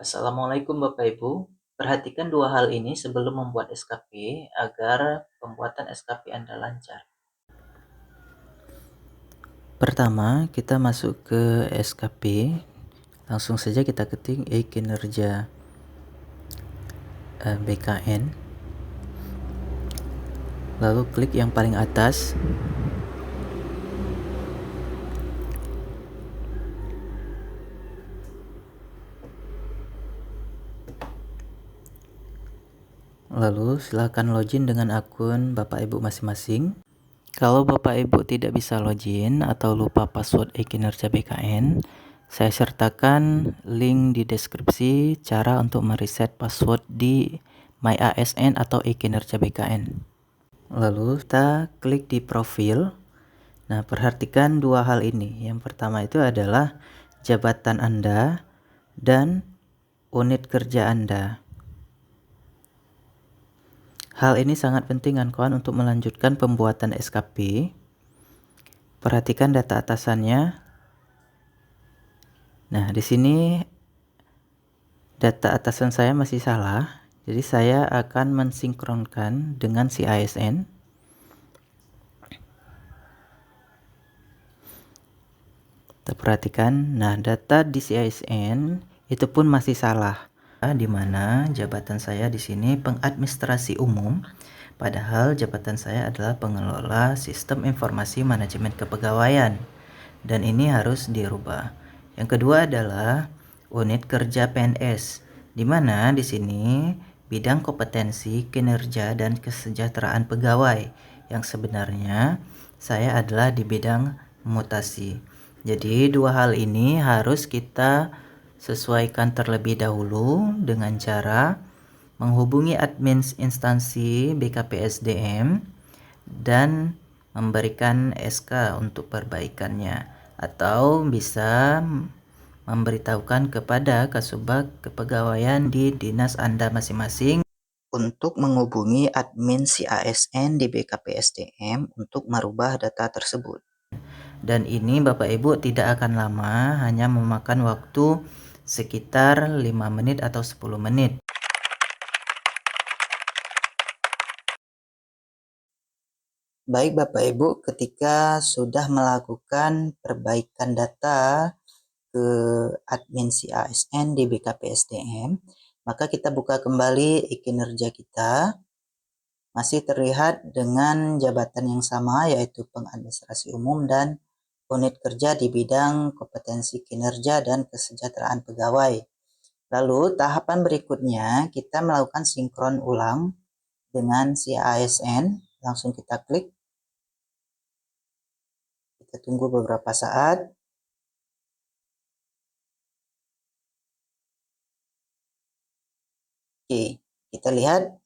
Assalamualaikum Bapak Ibu. Perhatikan dua hal ini sebelum membuat SKP agar pembuatan SKP Anda lancar. Pertama, kita masuk ke SKP. Langsung saja kita ketik kinerja BKN. Lalu klik yang paling atas. Lalu silakan login dengan akun Bapak Ibu masing-masing. Kalau Bapak Ibu tidak bisa login atau lupa password kinerja BKN, saya sertakan link di deskripsi cara untuk mereset password di MyASN atau kinerja BKN. Lalu kita klik di profil. Nah, perhatikan dua hal ini. Yang pertama itu adalah jabatan Anda dan unit kerja Anda. Hal ini sangat penting kawan untuk melanjutkan pembuatan SKP. Perhatikan data atasannya. Nah, di sini data atasan saya masih salah. Jadi saya akan mensinkronkan dengan si ASN. Kita perhatikan, nah data di si ASN itu pun masih salah. Di mana jabatan saya di sini pengadministrasi umum, padahal jabatan saya adalah pengelola sistem informasi manajemen kepegawaian, dan ini harus dirubah. Yang kedua adalah unit kerja PNS, di mana di sini bidang kompetensi, kinerja, dan kesejahteraan pegawai, yang sebenarnya saya adalah di bidang mutasi. Jadi dua hal ini harus kita sesuaikan terlebih dahulu dengan cara menghubungi admin instansi BKPSDM dan memberikan SK untuk perbaikannya, atau bisa memberitahukan kepada Kasubag Kepegawaian di dinas Anda masing-masing untuk menghubungi admin si ASN di BKPSDM untuk merubah data tersebut. Dan ini Bapak Ibu tidak akan lama, hanya memakan waktu sekitar 5 menit atau 10 menit. Baik Bapak Ibu, ketika sudah melakukan perbaikan data ke admin si ASN di BKPSDM, maka kita buka kembali kinerja kita. Masih terlihat dengan jabatan yang sama, yaitu pengadministrasi umum dan unit kerja di bidang kompetensi kinerja dan kesejahteraan pegawai. Lalu tahapan berikutnya kita melakukan sinkron ulang dengan si ASN. Langsung kita klik. Kita tunggu beberapa saat. Oke, kita lihat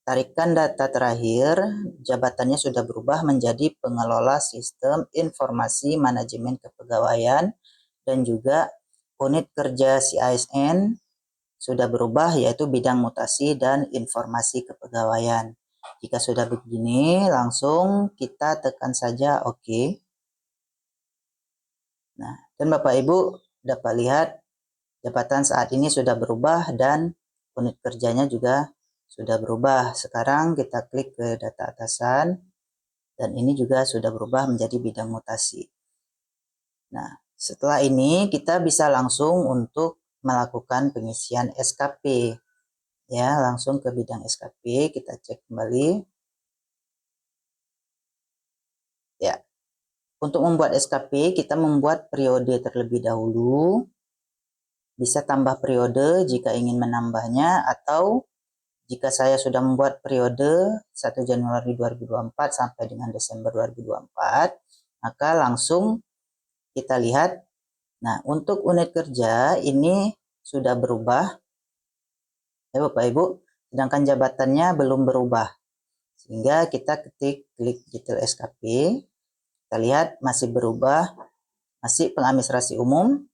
tarikan data terakhir, jabatannya sudah berubah menjadi pengelola sistem informasi manajemen kepegawaian, dan juga unit kerja si ASN sudah berubah, yaitu bidang mutasi dan informasi kepegawaian. Jika sudah begini, langsung kita tekan saja OK. Nah, dan Bapak Ibu dapat lihat jabatan saat ini sudah berubah dan unit kerjanya juga sudah berubah. Sekarang kita klik ke data atasan dan ini juga sudah berubah menjadi bidang mutasi. Nah, setelah ini kita bisa langsung untuk melakukan pengisian SKP. Ya, langsung ke bidang SKP, kita cek kembali. Ya. Untuk membuat SKP, kita membuat periode terlebih dahulu. Bisa tambah periode jika ingin menambahnya, atau jika saya sudah membuat periode 1 Januari 2024 sampai dengan Desember 2024, maka langsung kita lihat. Nah, untuk unit kerja ini sudah berubah. Ya Bapak Ibu, sedangkan jabatannya belum berubah. Sehingga kita klik detail SKP. Kita lihat masih berubah, masih pengadministrasi umum,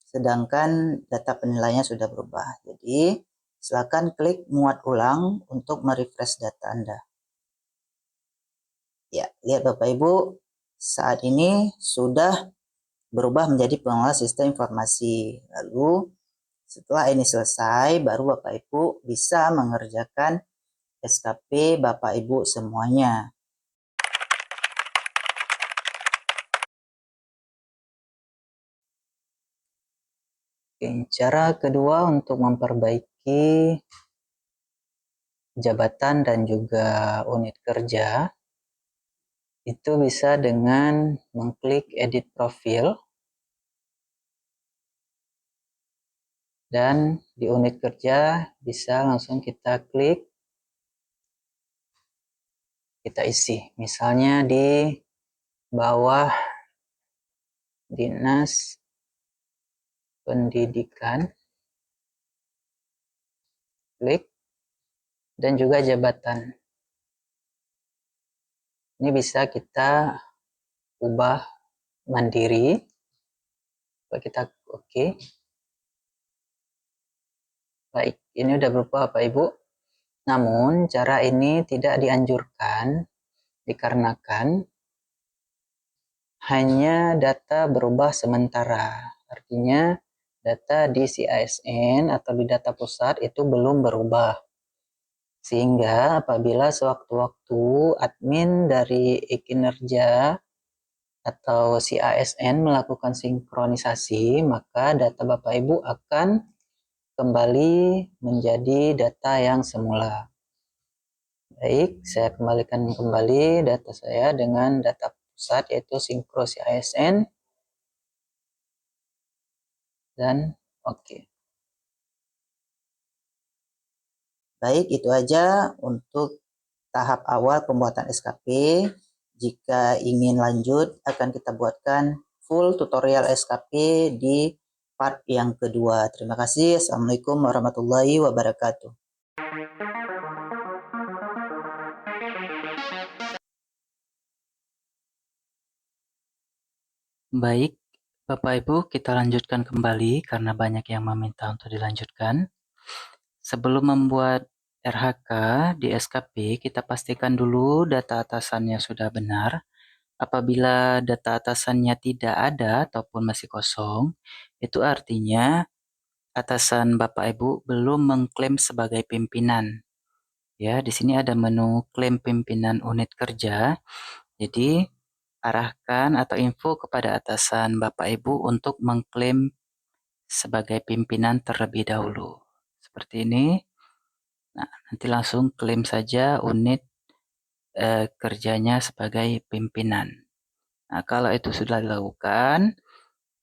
sedangkan data penilaiannya sudah berubah. Jadi silakan klik muat ulang untuk merefresh data Anda. Ya, lihat Bapak Ibu, saat ini sudah berubah menjadi pengelola sistem informasi. Lalu Setelah ini selesai, baru Bapak Ibu bisa mengerjakan SKP Bapak Ibu semuanya. Oke, cara kedua untuk memperbaiki jabatan dan juga unit kerja itu bisa dengan mengklik edit profil, dan di unit kerja bisa langsung kita klik, kita isi. Misalnya di bawah Dinas Pendidikan, klik, dan juga jabatan. Ini bisa kita ubah mandiri. Kita oke. Baik, ini udah berubah Bapak Ibu. Namun cara ini tidak dianjurkan dikarenakan hanya data berubah sementara. Artinya data di CISN atau di data pusat itu belum berubah. Sehingga apabila sewaktu-waktu admin dari e-kinerja atau CISN melakukan sinkronisasi, maka data Bapak Ibu akan kembali menjadi data yang semula. Baik, saya kembalikan kembali data saya dengan data pusat yaitu sinkro CISN, dan oke. Baik, itu aja untuk tahap awal pembuatan SKP. Jika ingin lanjut, akan kita buatkan full tutorial SKP di part yang kedua. Terima kasih. Assalamualaikum warahmatullahi wabarakatuh. Baik, Bapak Ibu, kita lanjutkan kembali karena banyak yang meminta untuk dilanjutkan. Sebelum membuat RHK di SKP, kita pastikan dulu data atasannya sudah benar. Apabila data atasannya tidak ada ataupun masih kosong, itu artinya atasan Bapak Ibu belum mengklaim sebagai pimpinan. Ya, di sini ada menu klaim pimpinan unit kerja. Jadi, arahkan atau info kepada atasan Bapak Ibu untuk mengklaim sebagai pimpinan terlebih dahulu. Seperti ini. Nah, nanti langsung klaim saja unit kerjanya sebagai pimpinan. Nah, kalau itu sudah dilakukan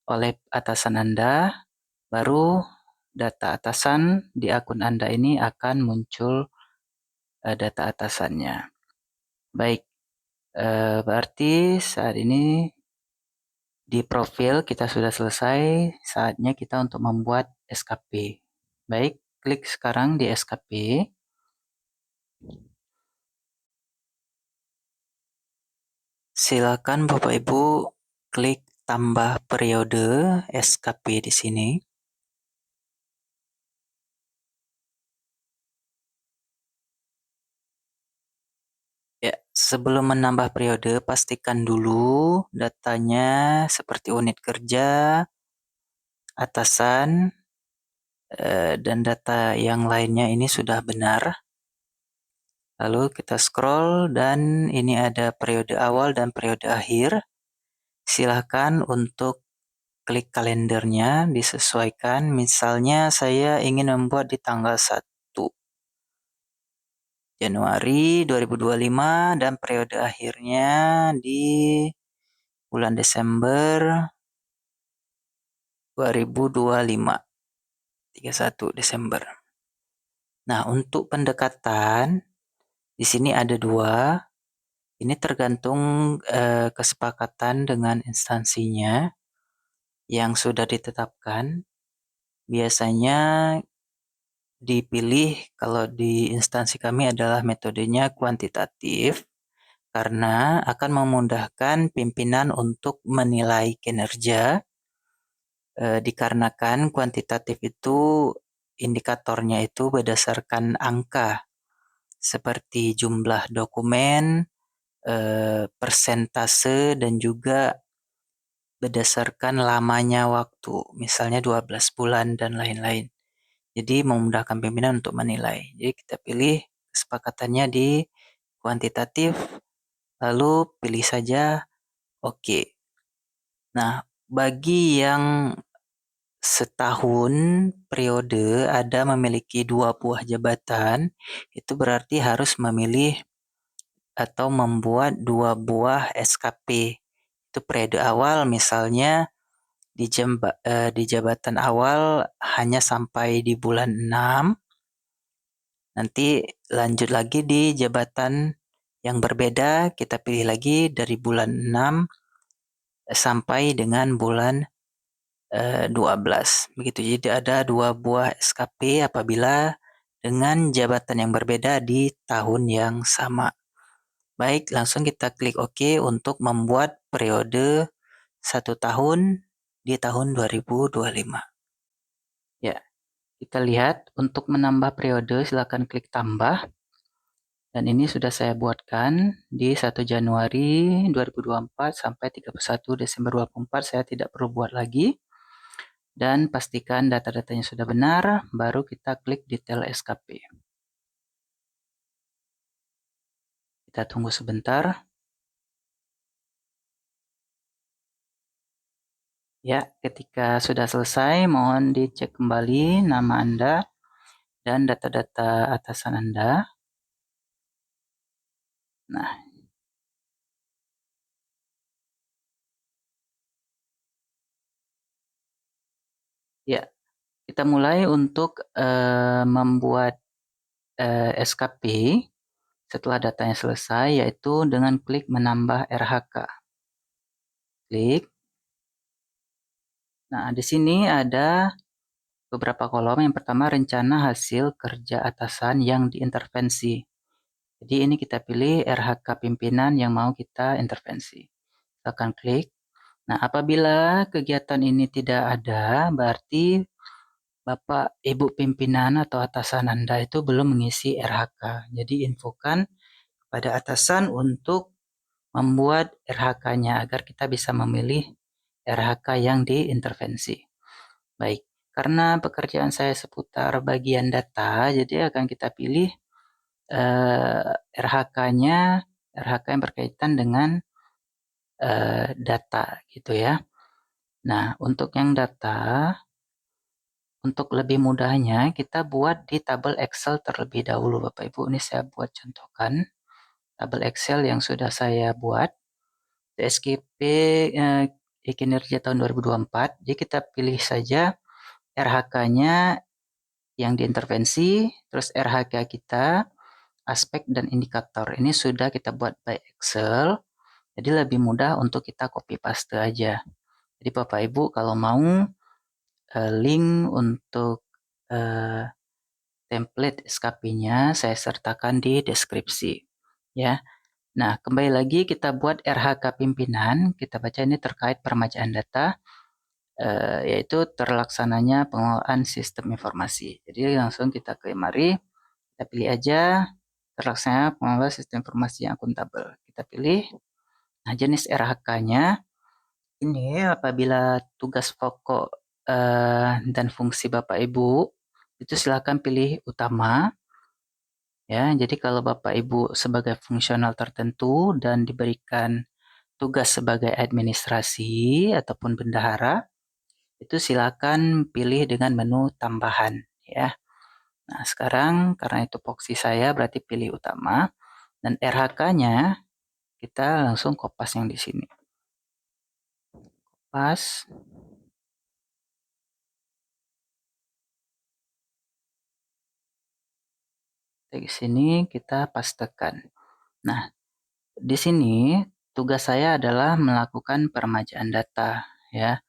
oleh atasan Anda, baru data atasan di akun Anda ini akan muncul data atasannya. Baik, berarti saat ini di profil kita sudah selesai, saatnya kita untuk membuat SKP. Baik, klik sekarang di SKP. Silakan Bapak Ibu klik tambah periode SKP di sini. Ya, sebelum menambah periode, pastikan dulu datanya seperti unit kerja, atasan, dan data yang lainnya ini sudah benar. Lalu kita scroll dan ini ada periode awal dan periode akhir. Silahkan untuk klik kalendernya, disesuaikan. Misalnya saya ingin membuat di tanggal 1 Januari 2025 dan periode akhirnya di bulan Desember 2025, 31 Desember. Nah, untuk pendekatan di sini ada 2. Ini tergantung kesepakatan dengan instansinya yang sudah ditetapkan. Biasanya dipilih kalau di instansi kami adalah metodenya kuantitatif karena akan memudahkan pimpinan untuk menilai kinerja, dikarenakan kuantitatif itu indikatornya itu berdasarkan angka seperti jumlah dokumen, persentase, dan juga berdasarkan lamanya waktu, misalnya 12 bulan dan lain-lain. Jadi memudahkan pimpinan untuk menilai. Jadi kita pilih kesepakatannya di kuantitatif, lalu pilih saja oke. Nah, bagi yang setahun periode ada memiliki 2 buah jabatan, itu berarti harus memilih atau membuat 2 buah SKP. Itu periode awal misalnya di jabatan awal hanya sampai di bulan 6, nanti lanjut lagi di jabatan yang berbeda, kita pilih lagi dari bulan 6 sampai dengan bulan 12. Begitu, jadi ada 2 buah SKP apabila dengan jabatan yang berbeda di tahun yang sama. Baik, langsung kita klik OK untuk membuat periode 1 tahun di tahun 2025. Ya, kita lihat untuk menambah periode silakan klik tambah. Dan ini sudah saya buatkan di 1 Januari 2024 sampai 31 Desember 2024, saya tidak perlu buat lagi. Dan pastikan data-datanya sudah benar, baru kita klik detail SKP. Kita tunggu sebentar. Ya, ketika sudah selesai, mohon dicek kembali nama Anda dan data-data atasan Anda. Nah, ya, kita mulai untuk membuat SKP setelah datanya selesai, yaitu dengan klik menambah RHK. Klik. Nah, di sini ada beberapa kolom. Yang pertama, rencana hasil kerja atasan yang diintervensi. Jadi ini kita pilih RHK pimpinan yang mau kita intervensi. Akan klik. Nah, apabila kegiatan ini tidak ada, berarti Bapak Ibu pimpinan atau atasan Anda itu belum mengisi RHK. Jadi infokan pada atasan untuk membuat RHK-nya agar kita bisa memilih RHK yang diintervensi. Baik, karena pekerjaan saya seputar bagian data, jadi akan kita pilih RHK-nya, RHK yang berkaitan dengan data gitu ya. Nah, untuk yang data, untuk lebih mudahnya kita buat di tabel Excel terlebih dahulu Bapak Ibu. Ini saya buat contohkan tabel Excel yang sudah saya buat. TSKP kinerja tahun 2024. Jadi kita pilih saja RHK-nya yang diintervensi, terus RHK kita, aspek dan indikator. Ini sudah kita buat by Excel. Jadi lebih mudah untuk kita copy paste aja. Jadi Bapak Ibu kalau mau link untuk template SKP-nya saya sertakan di deskripsi ya. Nah, kembali lagi kita buat RHK pimpinan, kita baca ini terkait permajaan data yaitu terlaksananya pengelolaan sistem informasi. Jadi langsung kita ke mari, kita pilih aja terlaksana pengelolaan sistem informasi yang akuntabel. Kita pilih. Nah, jenis RHK-nya ini apabila tugas pokok dan fungsi Bapak Ibu itu silakan pilih utama ya. Jadi kalau Bapak Ibu sebagai fungsional tertentu dan diberikan tugas sebagai administrasi ataupun bendahara itu silakan pilih dengan menu tambahan ya. Nah, sekarang karena itu proksi saya berarti pilih utama dan RHK-nya kita langsung kopas yang di sini. Pas. Di sini kita pastekan. Nah, di sini tugas saya adalah melakukan peremajaan data ya.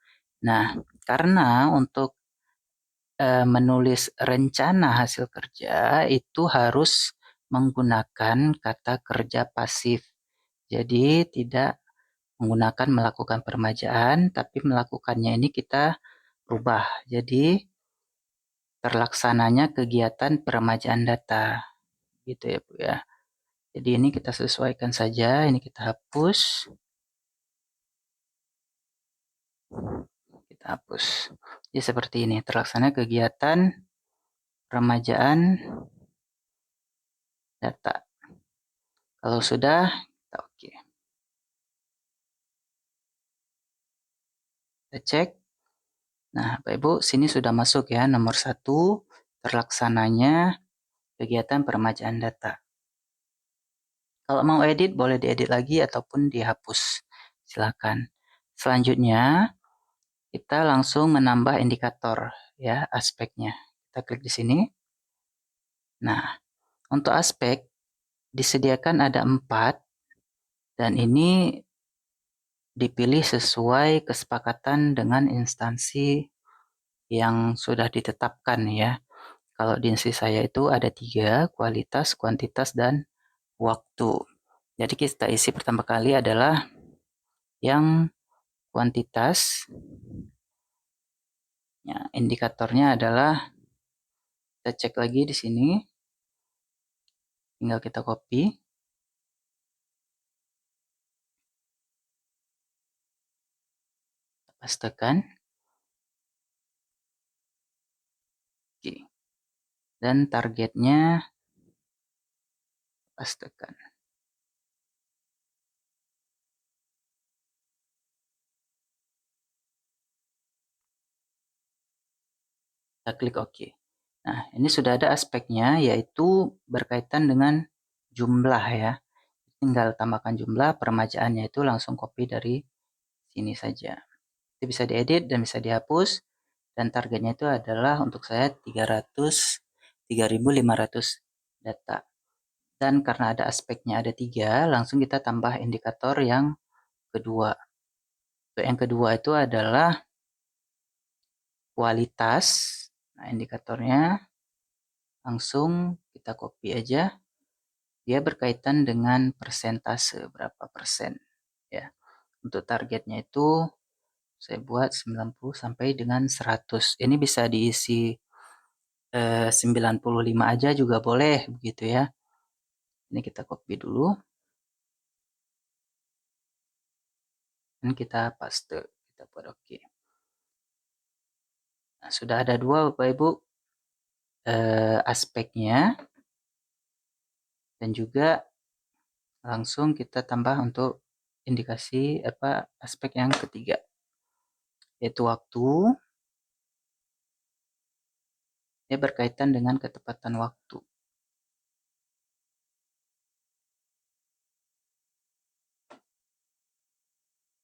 Nah, karena untuk menulis rencana hasil kerja itu harus menggunakan kata kerja pasif. Jadi tidak menggunakan melakukan peremajaan, tapi melakukannya ini kita rubah. Jadi terlaksananya kegiatan peremajaan data. Gitu ya Bu ya. Jadi ini kita sesuaikan saja, ini kita hapus. Kita hapus. Jadi seperti ini, terlaksana kegiatan peremajaan data. Kalau sudah, kita oke. Kita cek. Nah, Bapak Ibu, sini sudah masuk ya, nomor 1, terlaksananya kegiatan peremajaan data. Kalau mau edit, boleh diedit lagi ataupun dihapus. Silakan. Selanjutnya, kita langsung menambah indikator ya, aspeknya. Kita klik di sini. Nah, untuk aspek disediakan ada 4 dan ini dipilih sesuai kesepakatan dengan instansi yang sudah ditetapkan ya. Kalau di instansi saya itu ada 3, kualitas, kuantitas, dan waktu. Jadi kita isi pertama kali adalah yang kuantitas. Ya, indikatornya adalah kita cek lagi di sini. Tinggal kita copy. Pastekan. Oke. Dan targetnya pastekan. Kita klik OK. Nah, ini sudah ada aspeknya, yaitu berkaitan dengan jumlah ya. Tinggal tambahkan jumlah, peremajaannya itu langsung copy dari sini saja. Itu bisa diedit dan bisa dihapus. Dan targetnya itu adalah untuk saya 3.500 data. Dan karena ada aspeknya ada 3, langsung kita tambah indikator yang kedua. Untuk yang kedua itu adalah kualitas. Nah, indikatornya langsung kita copy aja. Dia berkaitan dengan persentase, berapa persen ya. Untuk targetnya itu saya buat 90 sampai dengan 100. Ini bisa diisi 95 aja juga boleh begitu ya. Ini kita copy dulu. Dan kita paste, kita buat OK. Nah, sudah ada 2 Bapak Ibu aspeknya. Dan juga langsung kita tambah untuk indikasi aspek yang ketiga, yaitu waktu. Dia berkaitan dengan ketepatan waktu.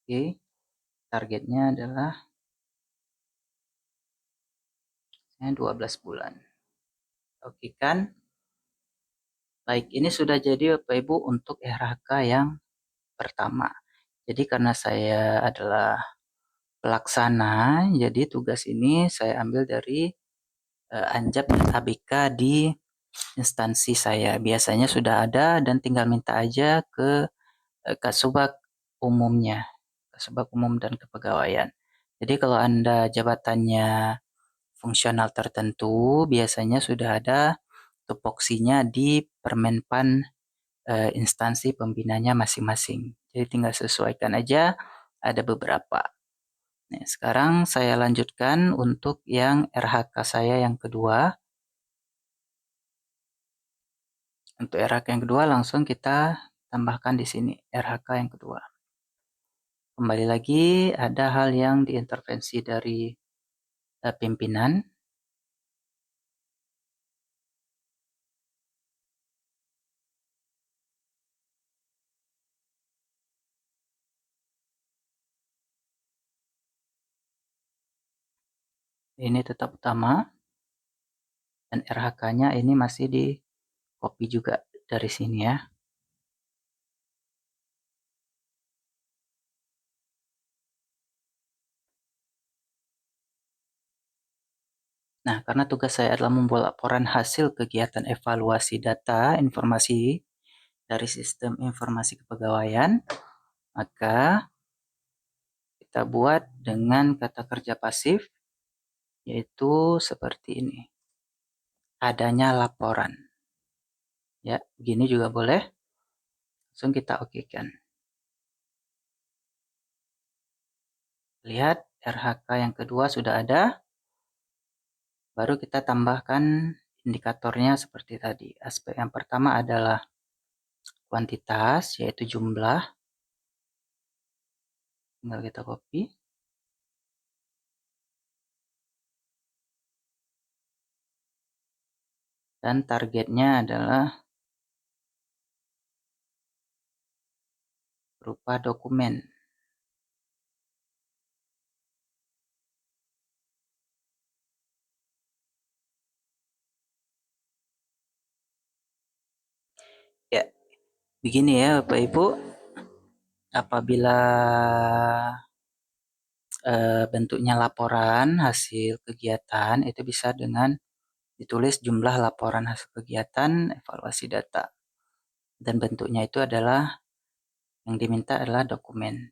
Oke, targetnya adalah 12 bulan. Oke kan? Baik, ini sudah jadi Bapak Ibu untuk RHK yang pertama. Jadi karena saya adalah pelaksana, jadi tugas ini saya ambil dari Anjap dan ABK di instansi saya. Biasanya sudah ada dan tinggal minta aja ke Kasubag umumnya, Kasubag umum dan kepegawaian. Jadi kalau Anda jabatannya fungsional tertentu, biasanya sudah ada tupoksinya di Permenpan instansi pembinanya masing-masing. Jadi tinggal sesuaikan aja, ada beberapa. Nah, sekarang saya lanjutkan untuk yang RHK saya yang kedua. Untuk RHK yang kedua langsung kita tambahkan di sini RHK yang kedua. Kembali lagi ada hal yang diintervensi dari pimpinan. Ini tetap utama. Dan RHK-nya ini masih di copy juga dari sini ya. Nah, karena tugas saya adalah membuat laporan hasil kegiatan evaluasi data informasi dari sistem informasi kepegawaian, maka kita buat dengan kata kerja pasif, yaitu seperti ini. Adanya laporan. Ya, begini juga boleh. Langsung kita oke-kan. Lihat, RHK yang kedua sudah ada. Baru kita tambahkan indikatornya seperti tadi. Aspek yang pertama adalah kuantitas, yaitu jumlah. Tinggal kita copy. Dan targetnya adalah berupa dokumen. Ya, begini ya Bapak Ibu. Apabila bentuknya laporan hasil kegiatan, itu bisa dengan ditulis jumlah laporan hasil kegiatan, evaluasi data. Dan bentuknya itu adalah, yang diminta adalah dokumen.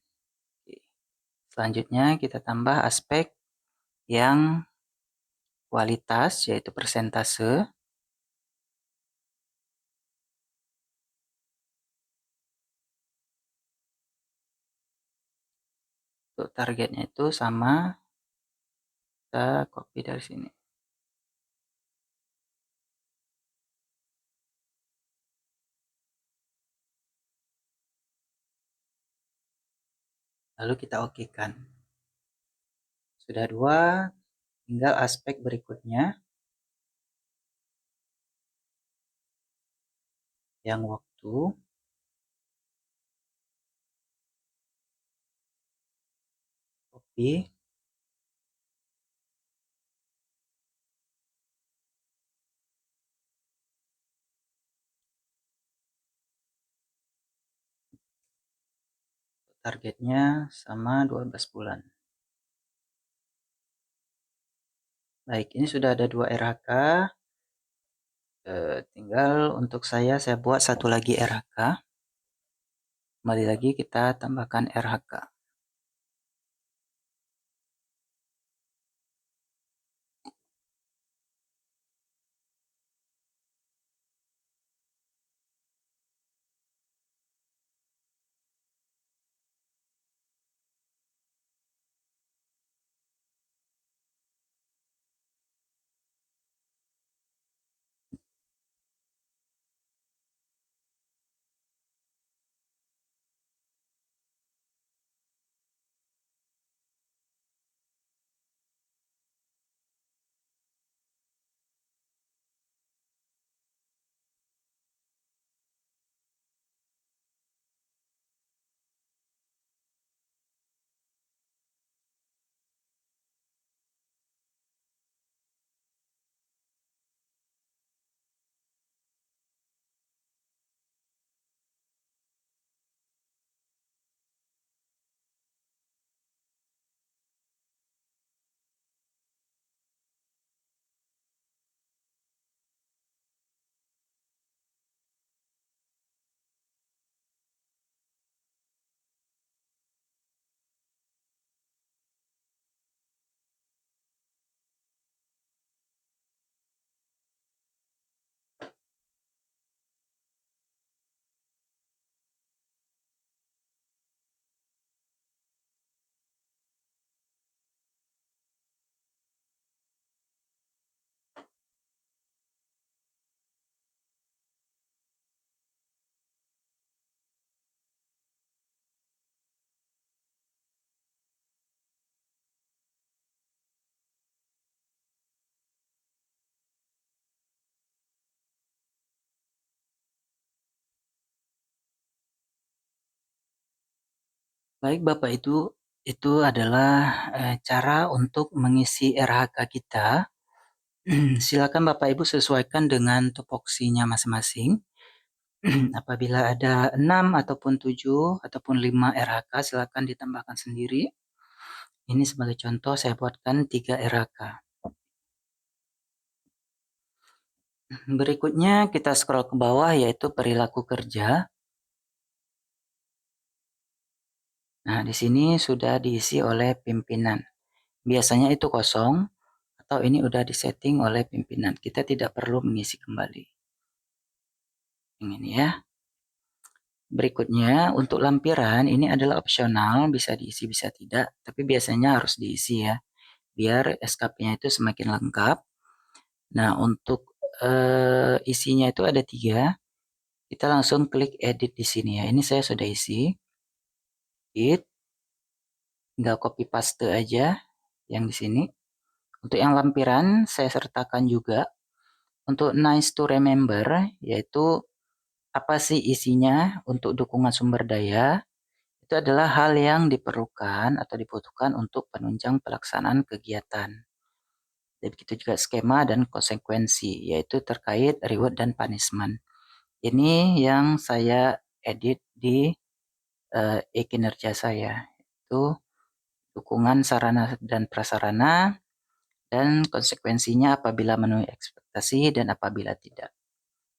Selanjutnya kita tambah aspek yang kualitas, yaitu persentase. Untuk targetnya itu sama, kita copy dari sini. Lalu kita okekan. Sudah 2, tinggal aspek berikutnya, yang waktu. Copy. Targetnya sama 12 bulan. Baik, ini sudah ada 2 RHK. Tinggal untuk saya buat satu lagi RHK. Kembali lagi kita tambahkan RHK. Baik Bapak, itu adalah cara untuk mengisi RHK kita. Silakan Bapak Ibu sesuaikan dengan tupoksinya masing-masing. Apabila ada 6 ataupun 7 ataupun 5 RHK, silakan ditambahkan sendiri. Ini sebagai contoh saya buatkan 3 RHK. Berikutnya kita scroll ke bawah, yaitu perilaku kerja. Nah, di sini sudah diisi oleh pimpinan. Biasanya itu kosong, atau ini udah disetting oleh pimpinan. Kita tidak perlu mengisi kembali. Yang ini ya. Berikutnya, untuk lampiran ini adalah opsional, bisa diisi bisa tidak, tapi biasanya harus diisi ya, biar SKP-nya itu semakin lengkap. Nah, untuk isinya itu ada 3. Kita langsung klik edit di sini ya. Ini saya sudah isi. Tinggal copy paste aja yang di sini. Untuk yang lampiran saya sertakan juga. Untuk nice to remember, yaitu apa sih isinya untuk dukungan sumber daya, itu adalah hal yang diperlukan atau dibutuhkan untuk penunjang pelaksanaan kegiatan. Dan begitu juga skema dan konsekuensi, yaitu terkait reward dan punishment. Ini yang saya edit di e-kinerja saya. Itu dukungan sarana dan prasarana dan konsekuensinya apabila memenuhi ekspektasi dan apabila tidak.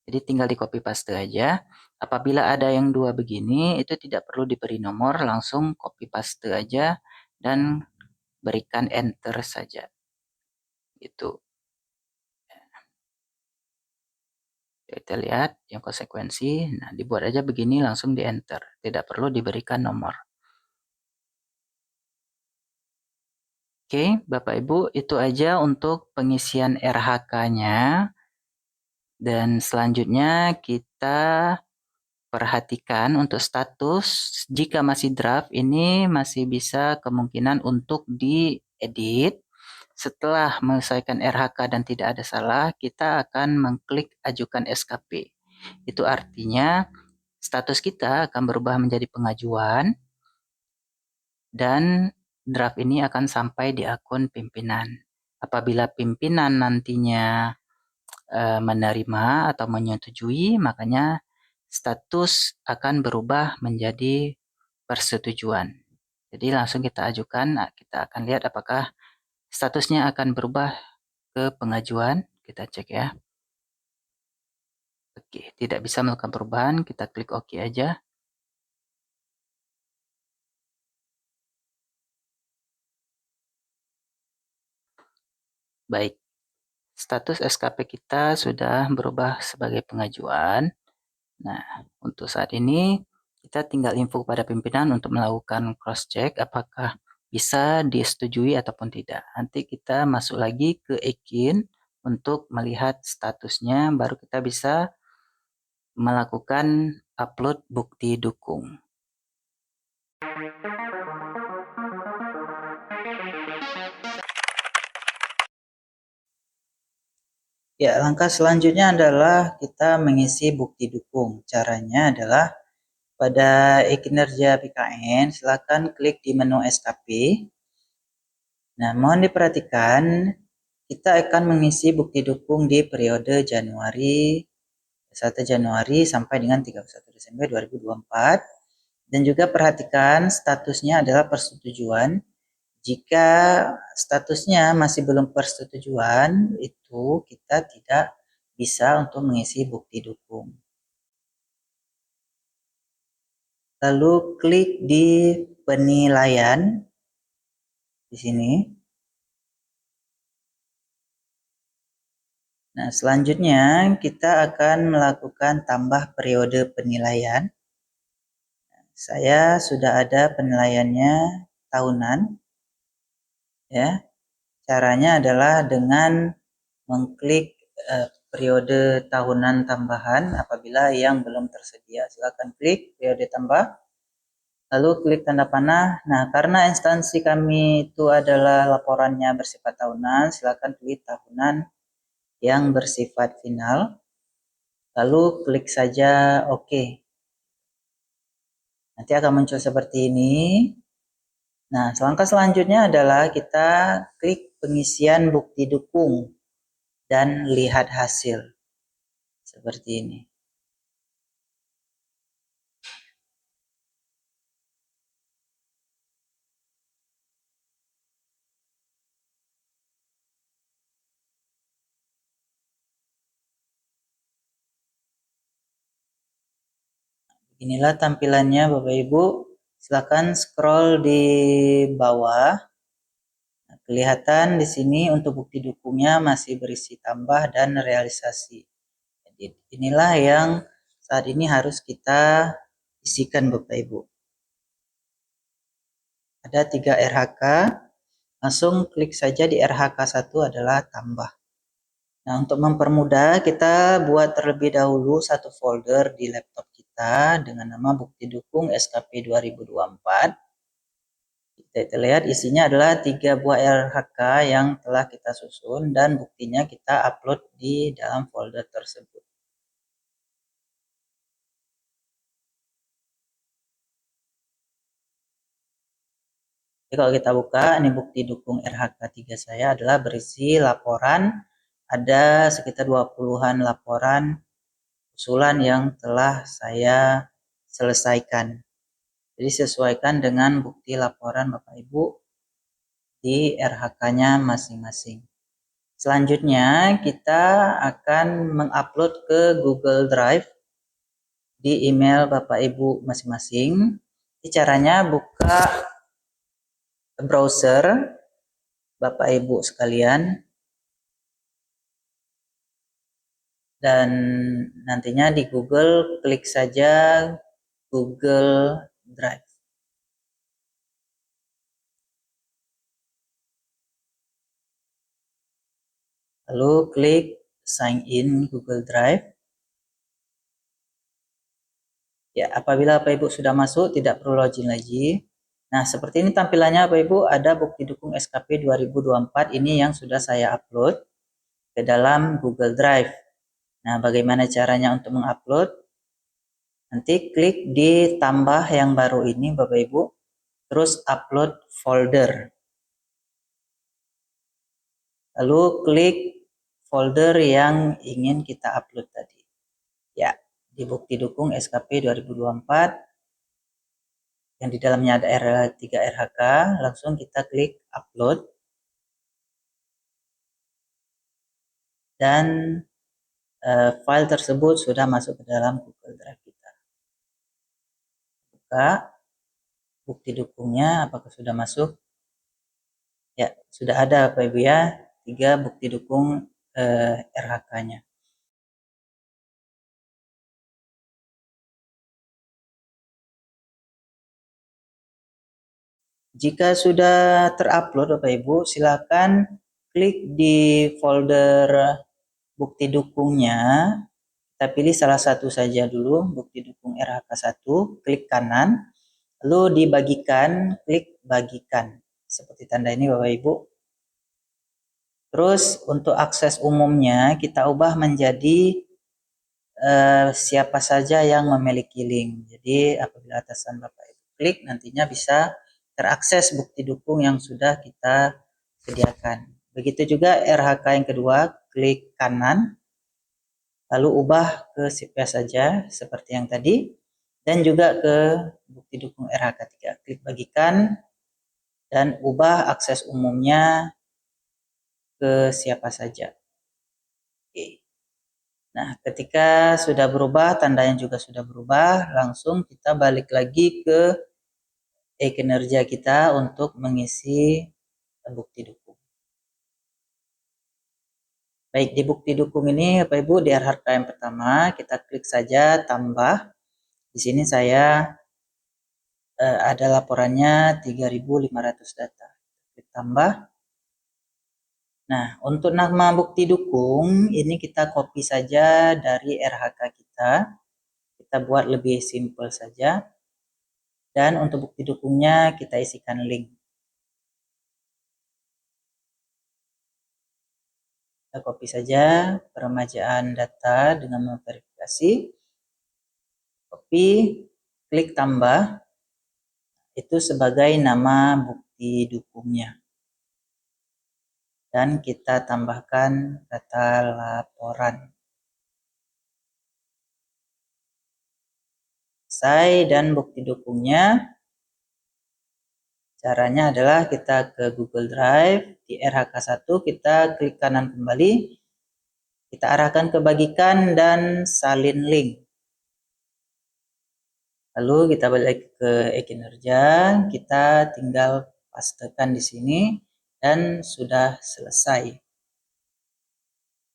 Jadi tinggal di copy paste aja. Apabila ada yang 2 begini, itu tidak perlu diberi nomor, langsung copy paste aja dan berikan enter saja. Gitu. Kita lihat yang konsekuensi. Nah, dibuat aja begini langsung di enter. Tidak perlu diberikan nomor. Oke, Bapak Ibu, itu aja untuk pengisian RHK-nya. Dan selanjutnya kita perhatikan untuk status. Jika masih draft, ini masih bisa kemungkinan untuk diedit. Setelah menyelesaikan RHK dan tidak ada salah, kita akan mengklik ajukan SKP. Itu artinya status kita akan berubah menjadi pengajuan dan draft ini akan sampai di akun pimpinan. Apabila pimpinan nantinya menerima atau menyetujui, makanya status akan berubah menjadi persetujuan. Jadi langsung kita ajukan, nah, kita akan lihat apakah statusnya akan berubah ke pengajuan. Kita cek ya. Oke, tidak bisa melakukan perubahan, kita klik OK aja. Baik, status SKP kita sudah berubah sebagai pengajuan. Nah, untuk saat ini kita tinggal info kepada pimpinan untuk melakukan cross check apakah bisa disetujui ataupun tidak. Nanti kita masuk lagi ke Ekin untuk melihat statusnya, baru kita bisa melakukan upload bukti dukung. Ya, langkah selanjutnya adalah kita mengisi bukti dukung. Caranya adalah pada e-kinerja BKN, silakan klik di menu SKP. Nah, mohon diperhatikan, kita akan mengisi bukti dukung di periode Januari 1 Januari sampai dengan 31 Desember 2024. Dan juga perhatikan statusnya adalah persetujuan. Jika statusnya masih belum persetujuan, itu kita tidak bisa untuk mengisi bukti dukung. Lalu klik di penilaian di sini. Nah, selanjutnya kita akan melakukan tambah periode penilaian. Saya sudah ada penilaiannya tahunan. Ya. Caranya adalah dengan mengklik periode tahunan tambahan apabila yang belum tersedia. Silakan klik periode tambah. Lalu klik tanda panah. Nah, karena instansi kami itu adalah laporannya bersifat tahunan, silakan klik tahunan yang bersifat final. Lalu klik saja OK. Nanti akan muncul seperti ini. Nah, langkah selanjutnya adalah kita klik pengisian bukti dukung dan lihat hasil. Seperti ini. Inilah tampilannya Bapak Ibu. Silakan scroll di bawah. Nah, kelihatan di sini untuk bukti dukungnya masih berisi tambah dan realisasi. Jadi inilah yang saat ini harus kita isikan Bapak Ibu. Ada 3 RHK. Langsung klik saja di RHK 1 adalah tambah. Nah, untuk mempermudah, kita buat terlebih dahulu satu folder di laptop kita dengan nama bukti dukung SKP 2024. Kita lihat isinya adalah 3 buah RHK yang telah kita susun dan buktinya kita upload di dalam folder tersebut. Jadi kalau kita buka, ini bukti dukung RHK 3 saya adalah berisi laporan, ada sekitar 20-an laporan usulan yang telah saya selesaikan. Jadi sesuaikan dengan bukti laporan Bapak Ibu di RHK-nya masing-masing. Selanjutnya kita akan mengupload ke Google Drive di email Bapak Ibu masing-masing. Caranya buka browser Bapak Ibu sekalian dan nantinya di Google klik saja Google Drive. Lalu klik sign in Google Drive. Ya, apabila Bapak Ibu sudah masuk, tidak perlu login lagi. Nah, seperti ini tampilannya Bapak Ibu, ada bukti dukung SKP 2024 ini yang sudah saya upload ke dalam Google Drive. Nah, bagaimana caranya untuk mengupload? Nanti klik di tambah yang baru ini Bapak Ibu, terus upload folder. Lalu klik folder yang ingin kita upload tadi. Ya, di bukti dukung SKP 2024 yang di dalamnya ada R3 RHK, langsung kita klik upload. Dan file tersebut sudah masuk ke dalam Google Drive kita. Buka bukti dukungnya, apakah sudah masuk? Ya, sudah ada Bapak Ibu ya, 3 bukti dukung RHK-nya. Jika sudah terupload Bapak Ibu, silakan klik di folder bukti dukungnya. Kita pilih salah satu saja dulu, bukti dukung RHK 1, klik kanan, lalu dibagikan, klik bagikan. Seperti tanda ini Bapak Ibu. Terus untuk akses umumnya kita ubah menjadi siapa saja yang memiliki link. Jadi apabila atasan Bapak Ibu klik, nantinya bisa terakses bukti dukung yang sudah kita sediakan. Begitu juga RHK yang kedua, klik kanan, lalu ubah ke siapa saja seperti yang tadi, dan juga ke bukti dukung RHK 3. Klik bagikan dan ubah akses umumnya ke siapa saja. Oke. Nah, ketika sudah berubah, tandanya juga sudah berubah, langsung kita balik lagi ke e-kinerja kita untuk mengisi bukti dukung. Baik, di bukti dukung ini Bapak Ibu di RHK yang pertama, kita klik saja tambah. Di sini saya ada laporannya 3.500 data. Klik tambah. Nah, untuk nama bukti dukung, ini kita copy saja dari RHK kita. Kita buat lebih simpel saja. Dan untuk bukti dukungnya kita isikan link. Kita copy saja peremajaan data dengan memverifikasi. Copy, klik tambah. Itu sebagai nama bukti dukungnya. Dan kita tambahkan data laporan. Selesai dan bukti dukungnya. Caranya adalah kita ke Google Drive, di RHK 1 kita klik kanan kembali, kita arahkan ke bagikan dan salin link. Lalu kita balik ke e-kinerja, kita tinggal pastekan di sini dan sudah selesai.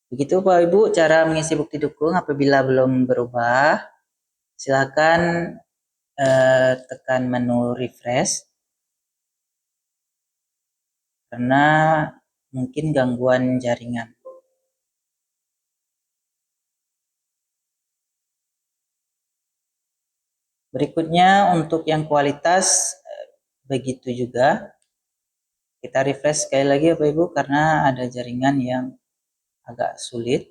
Begitu Pak Ibu cara mengisi bukti dukung. Apabila belum berubah, silakan tekan menu refresh karena mungkin gangguan jaringan. Berikutnya untuk yang kualitas begitu juga. Kita refresh sekali lagi Bapak Ibu karena ada jaringan yang agak sulit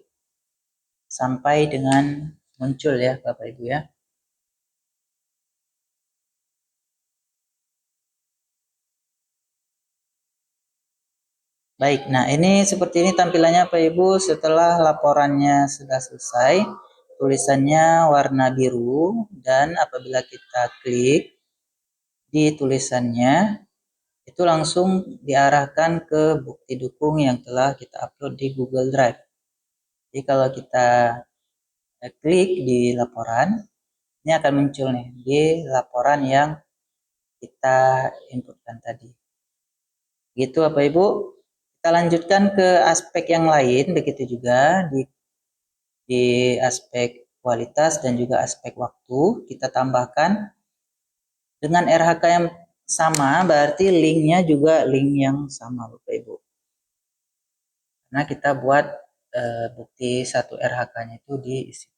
sampai dengan muncul ya Bapak Ibu ya. Baik, nah ini seperti ini tampilannya Pak Ibu setelah laporannya sudah selesai. Tulisannya warna biru dan apabila kita klik di tulisannya itu langsung diarahkan ke bukti dukung yang telah kita upload di Google Drive. Jadi kalau kita klik di laporan, ini akan muncul nih di laporan yang kita inputkan tadi. Gitu Bapak Ibu. Kita lanjutkan ke aspek yang lain, begitu juga di aspek kualitas dan juga aspek waktu. Kita tambahkan dengan RHK yang sama, berarti linknya juga link yang sama Bapak Ibu. Karena kita buat bukti satu RHK-nya itu di situ.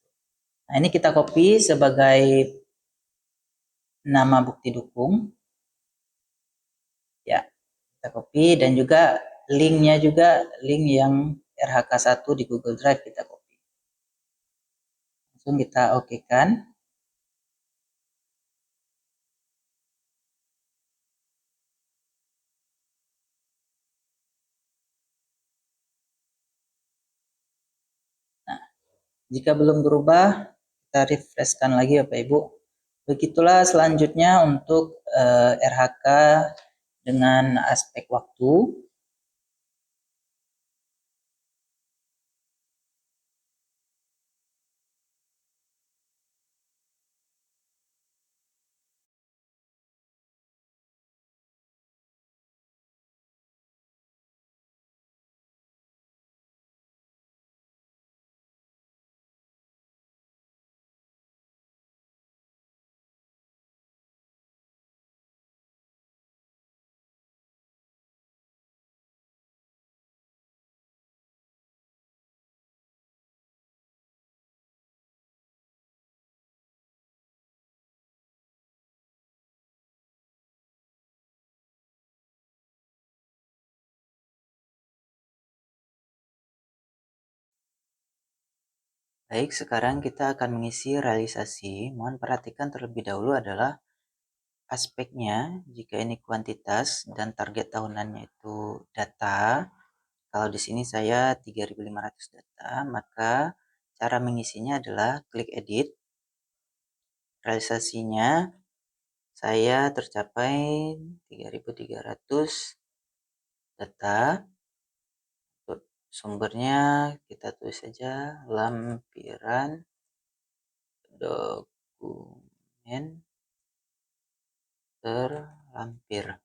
Nah ini kita copy sebagai nama bukti dukung. Ya, kita copy dan juga linknya juga link yang RHK1 di Google Drive kita copy. Langsung kita oke kan. Nah, jika belum berubah, kita refreshkan lagi Bapak Ibu. Begitulah selanjutnya untuk RHK dengan aspek waktu. Baik, sekarang kita akan mengisi realisasi. Mohon perhatikan terlebih dahulu adalah aspeknya. Jika ini kuantitas dan target tahunannya itu data, kalau di sini saya 3.500 data, maka cara mengisinya adalah klik edit. Realisasinya saya tercapai 3.300 data. Untuk sumbernya kita tulis saja lampiran dokumen terlampir.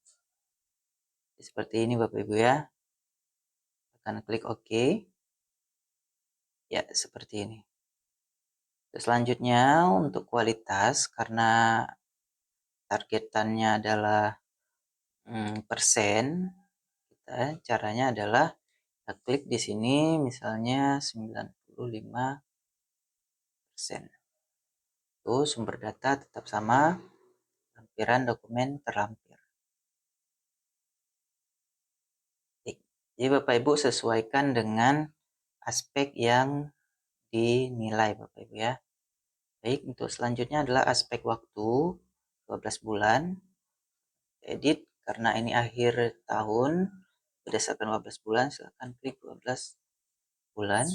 Seperti ini Bapak Ibu ya. Akan klik OK. Ya, seperti ini. Selanjutnya untuk kualitas, karena targetannya adalah persen, caranya adalah kita klik di sini misalnya 95%. Itu sumber data tetap sama, lampiran dokumen terlampir. Jadi Bapak Ibu sesuaikan dengan aspek yang dinilai Bapak Ibu ya. Baik, untuk selanjutnya adalah aspek waktu 12 bulan. Edit karena ini akhir tahun berdasarkan 12 bulan, silahkan klik 12 bulan.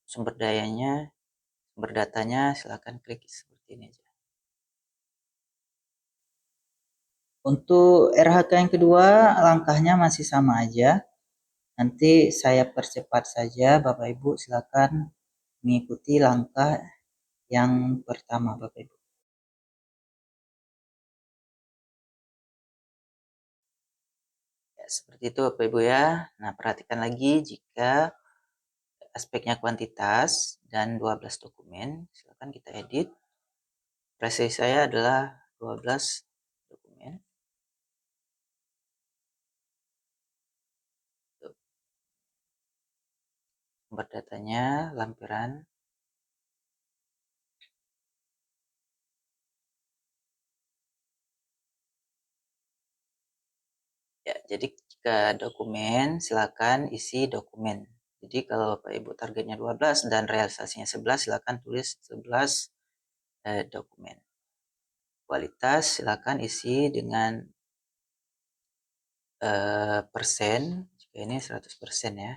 Sumber datanya silahkan klik seperti ini aja. Untuk RHK yang kedua langkahnya masih sama aja. Nanti saya percepat saja Bapak Ibu silakan mengikuti langkah yang pertama Bapak Ibu. Ya, seperti itu Bapak Ibu ya. Nah, perhatikan lagi jika aspeknya kuantitas dan 12 dokumen, silakan kita edit. Presis saya adalah 12 dokumen. Sumber datanya lampiran. Ya, jadi jika dokumen, silakan isi dokumen. Jadi kalau Bapak Ibu targetnya 12 dan realisasinya 11, silakan tulis 11 dokumen. Kualitas silakan isi dengan persen, jika ini 100% ya.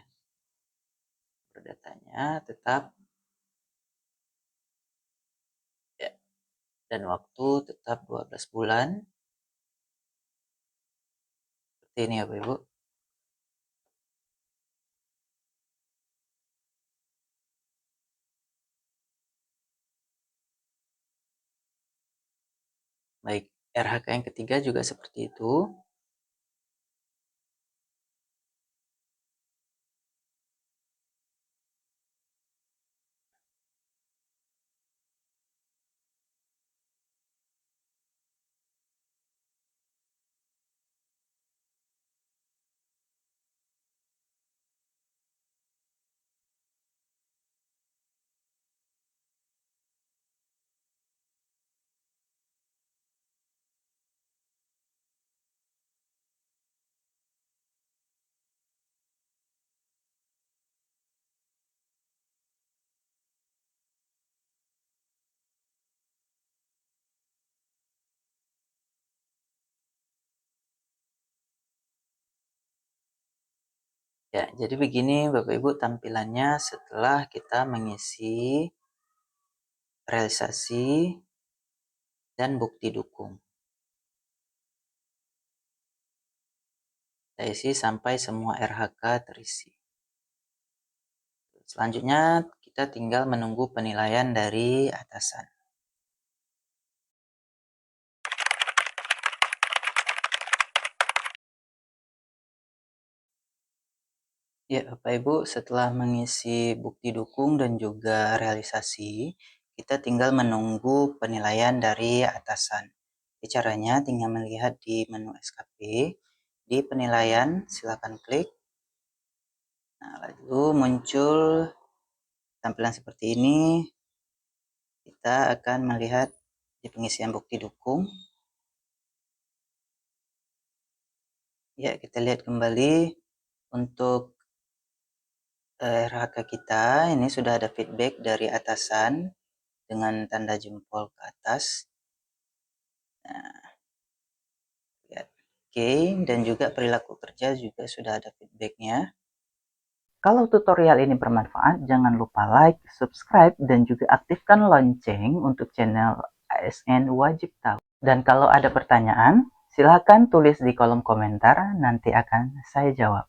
Datanya tetap ya, dan waktu tetap 12 bulan. Seperti ini ya Bapak Ibu. Baik, RHK yang ketiga juga seperti itu. Ya, jadi begini Bapak Ibu tampilannya setelah kita mengisi realisasi dan bukti dukung. Kita isi sampai semua RHK terisi. Selanjutnya kita tinggal menunggu penilaian dari atasan. Ya, Bapak Ibu, setelah mengisi bukti dukung dan juga realisasi, kita tinggal menunggu penilaian dari atasan. Caranya tinggal melihat di menu SKP, di penilaian silakan klik. Nah, lalu muncul tampilan seperti ini. Kita akan melihat di pengisian bukti dukung. Ya, kita lihat kembali untuk RHK kita. Ini sudah ada feedback dari atasan dengan tanda jempol ke atas. Nah, lihat. Oke, dan juga perilaku kerja juga sudah ada feedbacknya. Kalau tutorial ini bermanfaat, jangan lupa like, subscribe, dan juga aktifkan lonceng untuk channel ASN Wajib Tahu. Dan kalau ada pertanyaan, silakan tulis di kolom komentar, nanti akan saya jawab.